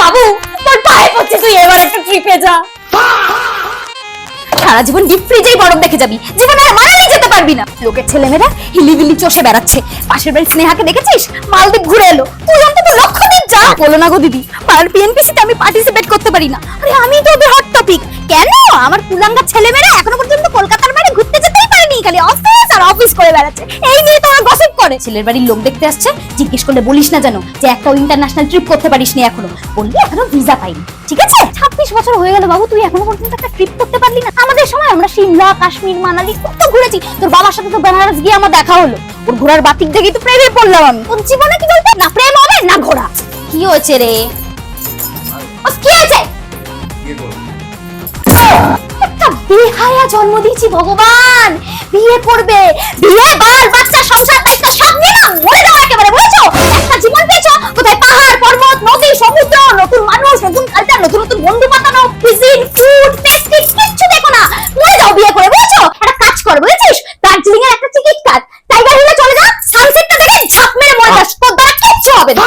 বাবু তোর পায়ে পড়ছে, তুই এবার একটা ট্রিপে যা। সারা জীবন ডিপ ফ্রিজেই বরফ দেখে যাবি, জীবনে আর মানালি যেতে পারবি না। লোকের ছেলেমেয়েরা হিলিবিলি চষে বেড়াচ্ছে, পাশের বাড়ির স্নেহাকে দেখেছিস মালদ্বীপ ঘুরে এলো, তুই অন্তত লক্ষদ্বীপ যা। বলো না গো দিদি, পাড়ার বিএনপিসিতে আমি পার্টিসিপেট করতে পারি না। আরে আমি তো ওদের হট টপিক। কেন? আমার কুলাঙ্গা ছেলেমেয়েরা এখনো পর্যন্ত কলকাতার বাইরে ঘুরতে যেতেই পারেনি, খালি অফিস আর অফিস করে বেড়াচ্ছে। এই নিয়ে তো আমার গসিপ করে। ছেলের বাড়ির লোক দেখতে আসছে, জিজ্ঞেস করলে বলিস না যেন যে একটা ইন্টারন্যাশনাল ট্রিপ করতে পারিস নি এখনো, বলবি এখনো ভিসা পাইনি। ঠিক আছে? 26 বছর হয়ে গেল বাবু, তুই এখনো পর্যন্ত একটা ট্রিপ করতে পারলি না। আমাদের সময় আমরা সিমলা, কাশ্মীর, মানালি কত ঘুরেছি। তোর বাবার সাথে তো বেনারস গিয়ে আমার দেখা হলো, ওর ঘোড়ার বাতিক দেখেই তো প্রেমে পড়লাম আমি। তোর জীবনে কি বলতে না প্রেম হবে না ঘোড়া। কি হয়েছে রে? কি হয়েছে? একটা বেহায়া জন্ম দিয়েছি ভগবান, বিয়ে করবে, বিয়ে বাল বাচ্চা সংসার দায়িত্ব সব নিয়ে না মরে যাও একেবারে, বুঝেছো? একটা জীবন পেয়েছো, কোথায় পাহাড় পর্বত নদী সমুদ্র, নতুন মানুষ, নতুন কালচার, নতুন নতুন বন্ধু বানানো, কুজিন ফুড পেস্ট্রি কিচ্ছু দেখো না, মরে যাও বিয়ে করে, বুঝেছো? একটা কাজ কর, বুঝেছিস? দার্জিলিং এর একটা টিকিট কাট, টাইগার হিলে চলে যা, সানসেটটা দেখে ঝাঁপ মেরে মরে যাস, তোর দ্বারা কিচ্ছু হবে না।